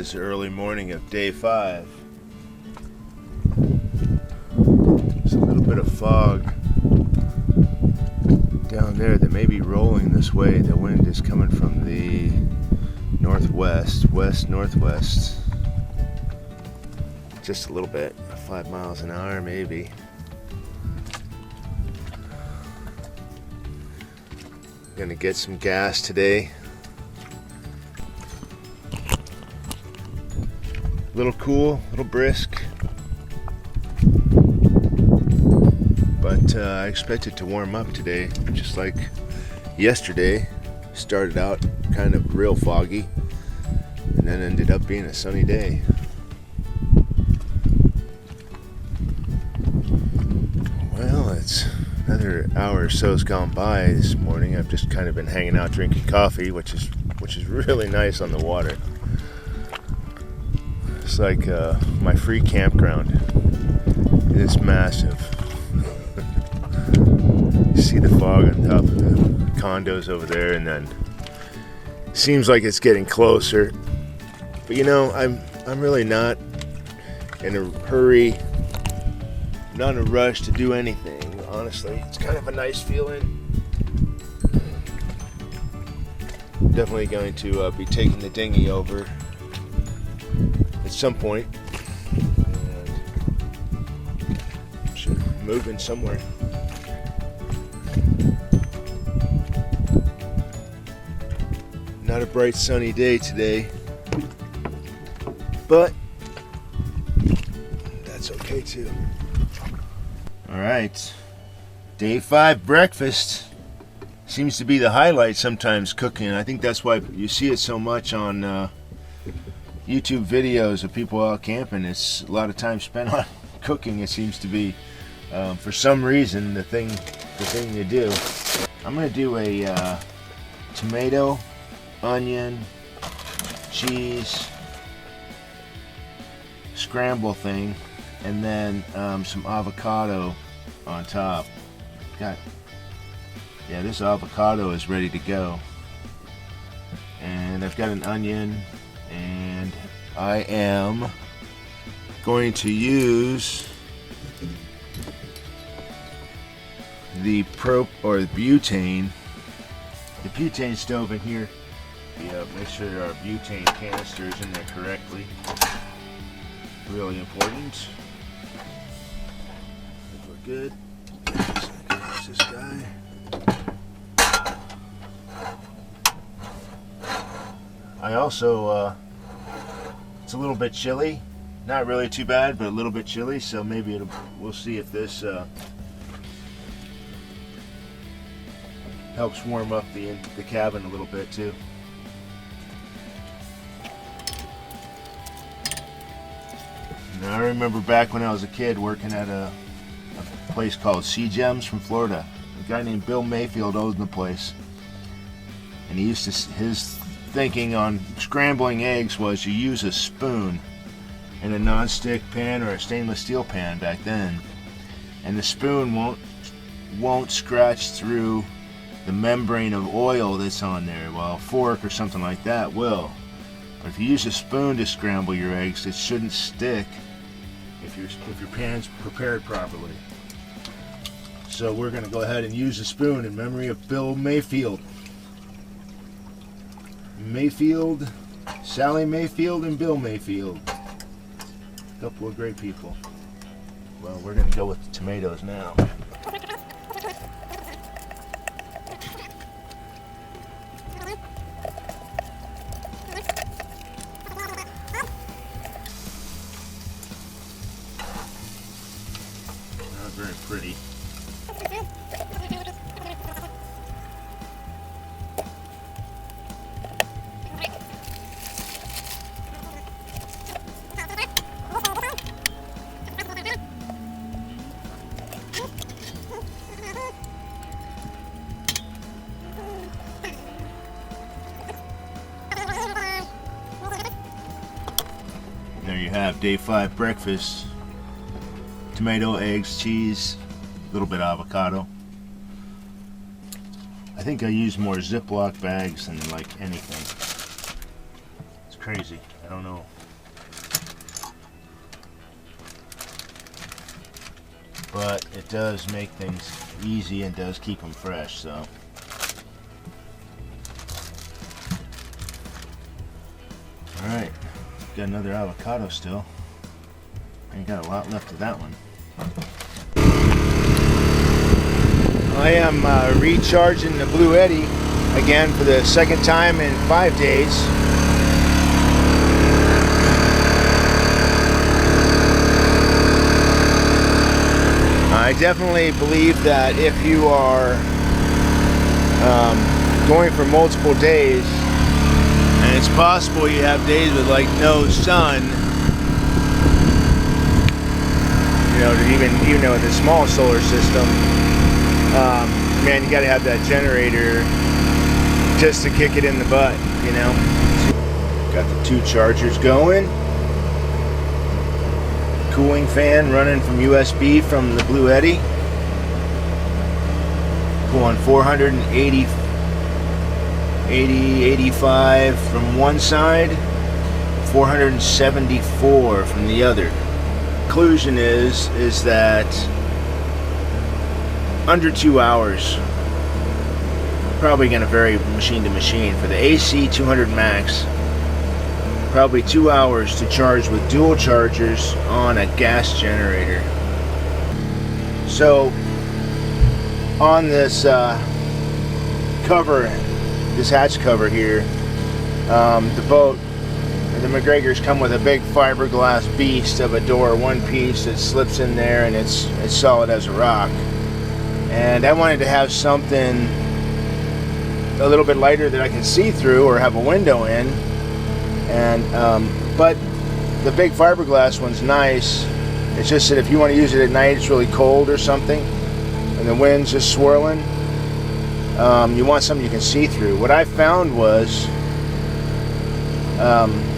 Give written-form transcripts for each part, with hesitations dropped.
is early morning of day 5. There's a little bit of fog down there that may be rolling this way. The wind is coming from the northwest, west-northwest. Just a little bit, 5 miles an hour maybe. Gonna get some gas today. A little cool, a little brisk, but I expect it to warm up today, just like yesterday. Started out kind of real foggy and then ended up being a sunny day. Well, it's another hour or so's gone by this morning. I've just kind of been hanging out drinking coffee, which is really nice on the water. It's like my free campground. It is massive. You see the fog on top of the condos over there, and then seems like it's getting closer. But you know, I'm really not in a hurry, not in a rush to do anything. Honestly, it's kind of a nice feeling. I'm definitely going to be taking the dinghy over at some point, and should move in somewhere. Not a bright sunny day today, but that's okay too. All right, day 5 breakfast seems to be the highlight sometimes, cooking. I think that's why you see it so much on YouTube videos of people out camping. It's a lot of time spent on cooking. It seems to be, for some reason, the thing you do. I'm gonna do a tomato, onion, cheese scramble thing, and then some avocado on top. This avocado is ready to go, and I've got an onion, and I am going to use the butane stove in here. Make sure our butane canister is in there correctly. Really important. If we're good, use this guy. I also, it's a little bit chilly. Not really too bad, but a little bit chilly. So maybe we'll see if this helps warm up the cabin a little bit too. Now, I remember back when I was a kid working at a place called Sea Gems from Florida. A guy named Bill Mayfield owned the place, and he used to, his thinking on scrambling eggs was you use a spoon in a non-stick pan or a stainless steel pan back then, and the spoon won't scratch through the membrane of oil that's on there, while a fork or something like that will. But if you use a spoon to scramble your eggs, it shouldn't stick if your pan's prepared properly. So we're going to go ahead and use a spoon in memory of Bill Mayfield. Sally Mayfield and Bill Mayfield. A couple of great people. Well, we're going to go with the tomatoes now. Not very pretty. There you have day 5 breakfast. Tomato, eggs, cheese, a little bit of avocado. I think I use more Ziploc bags than like anything. It's crazy. I don't know. But it does make things easy and does keep them fresh, so. Alright, got another avocado still. Ain't got a lot left of that one. I am recharging the Bluetti again for the second time in 5 days. I definitely believe that if you are going for multiple days, and it's possible you have days with like no sun, you know, even with a small solar system, man, you got to have that generator just to kick it in the butt, you know. Got the 2 chargers going. Cooling fan running from USB from the Bluetti. Pulling 85 from one side, 474 from the other. Conclusion is that under 2 hours, probably going to vary machine to machine. For the AC 200 max, probably 2 hours to charge with dual chargers on a gas generator. So on this cover, this hatch cover here, the boat, the Macgregors come with a big fiberglass beast of a door, one piece that slips in there, and it's solid as a rock. And I wanted to have something a little bit lighter that I can see through or have a window in. And but the big fiberglass one's nice. It's just that if you want to use it at night, it's really cold or something, and the wind's just swirling, you want something you can see through. What I found was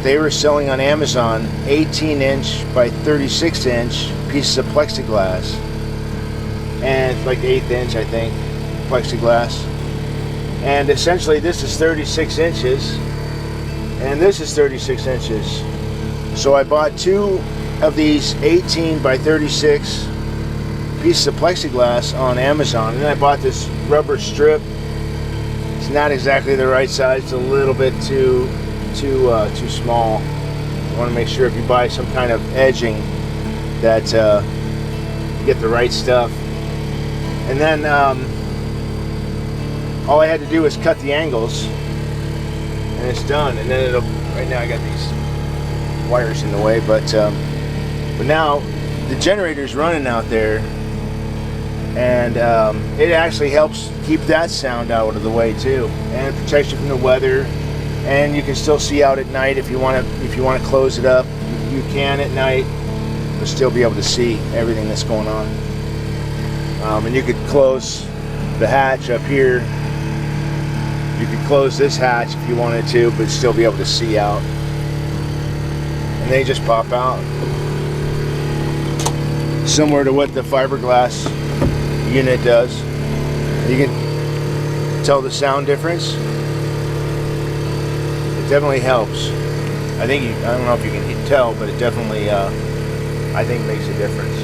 they were selling on Amazon 18-inch by 36-inch pieces of plexiglass, and it's like 1/8 inch, I think, plexiglass. And essentially this is 36 inches and this is 36 inches. So I bought 2 of these 18 by 36 pieces of plexiglass on Amazon, and then I bought this rubber strip. It's not exactly the right size. It's a little bit too small. You want to make sure if you buy some kind of edging that you get the right stuff. And then all I had to do was cut the angles, and it's done. And then right now I got these wires in the way, but now the generator's running out there, and it actually helps keep that sound out of the way too, and protects you from the weather. And you can still see out at night if you want to close it up. You can at night, but still be able to see everything that's going on. And you could close the hatch up here. You could close this hatch if you wanted to, but still be able to see out. And they just pop out, similar to what the fiberglass unit does. You can tell the sound difference. It definitely helps. I don't know if you can tell, but it definitely, I think, makes a difference.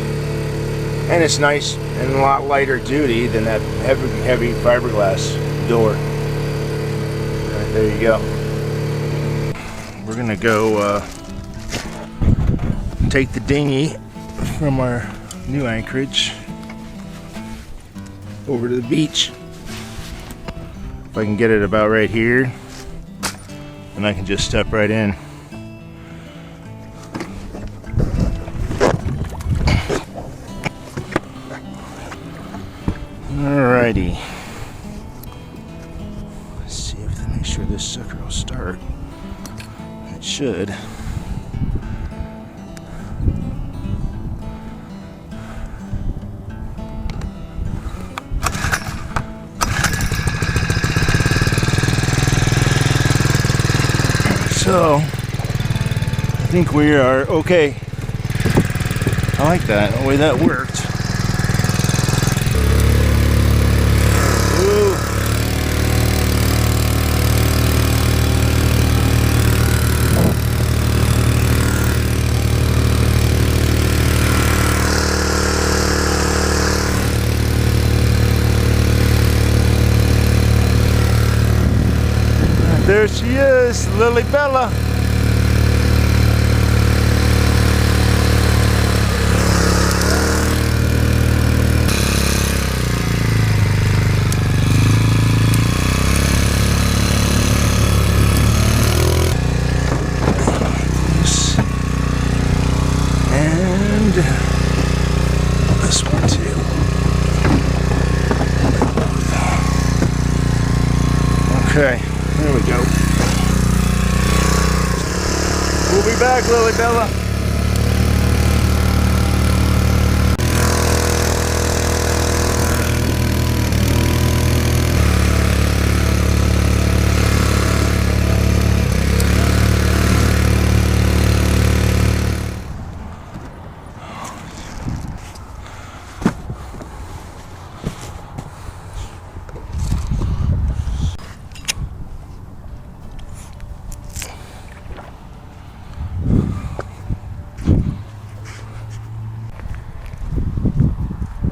And it's nice and a lot lighter duty than that heavy fiberglass door. Right, there you go. We're gonna go take the dinghy from our new anchorage over to the beach. If I can get it about right here, and I can just step right in. Alrighty. Let's see if make sure this sucker will start. It should. So, I think we are okay. I like that, the way that worked. There she is, Lily Bella. And this one too. Okay, there we go. We'll be back, Lily Bella.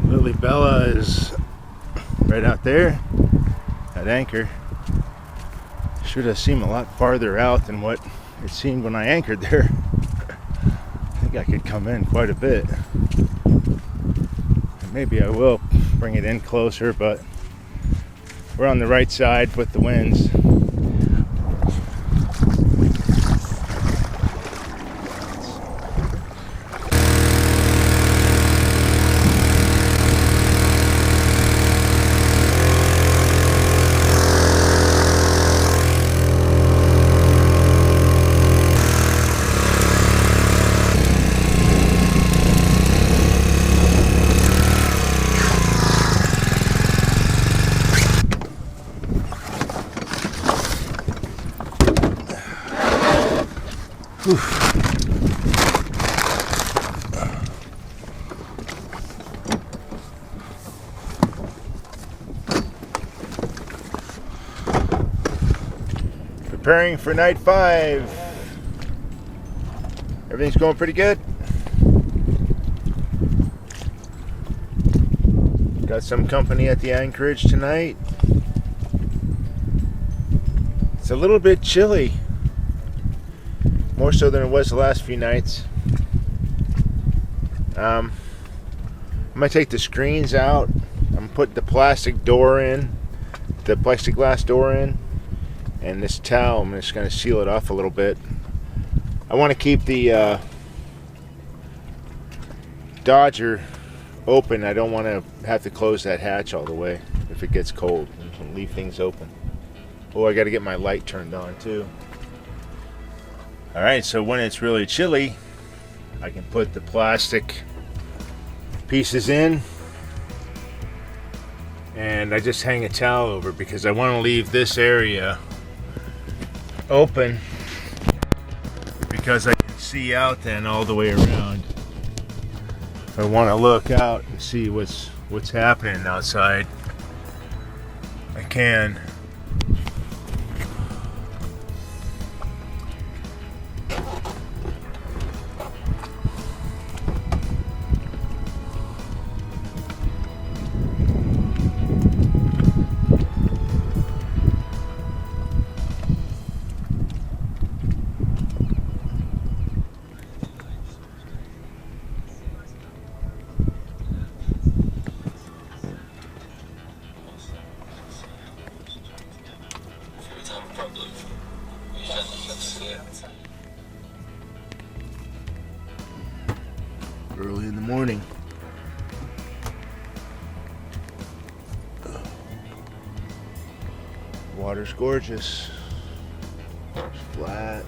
Lily Bella is right out there at anchor. Should have seemed a lot farther out than what it seemed when I anchored there. I think I could come in quite a bit. Maybe I will bring it in closer, but we're on the right side with the winds. Preparing for night 5. Everything's going pretty good. Got some company at the anchorage tonight. It's a little bit chilly. More so than it was the last few nights. I'm gonna take the screens out. I'm gonna put the plastic door in, the plexiglass door in, and this towel, I'm just gonna seal it off a little bit. I want to keep the Dodger open. I don't want to have to close that hatch all the way if it gets cold and leave things open. Oh, I got to get my light turned on too. Alright, so when it's really chilly, I can put the plastic pieces in and I just hang a towel over because I want to leave this area open because I can see out then all the way around. If I want to look out and see what's happening outside, I can. Early in the morning. Water's gorgeous. It's flat.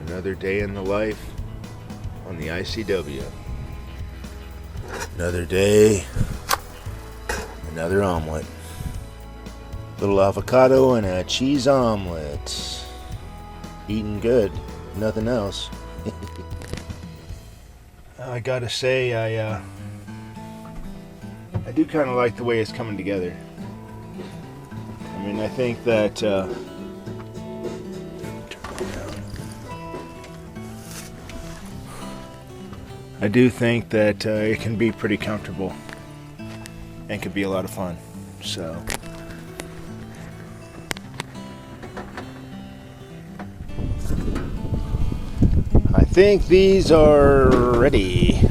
Another day in the life on the ICW. Another day, another omelet. Little avocado and a cheese omelet. Eating good, nothing else. I gotta say, I do kind of like the way it's coming together. I mean, I think that I do think that it can be pretty comfortable and can be a lot of fun. So I think these are ready.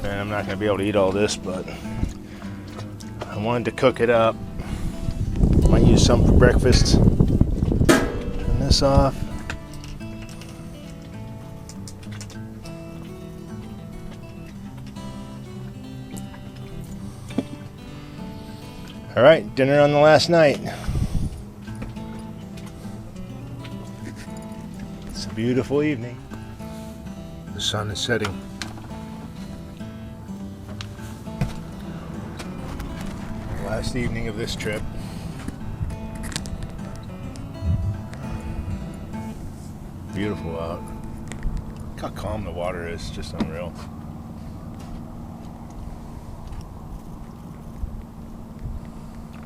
And I'm not going to be able to eat all this, but I wanted to cook it up. Might use some for breakfast. Turn this off. All right, dinner on the last night. It's a beautiful evening. The sun is setting. Last evening of this trip. Beautiful out. Look how calm the water is, just unreal.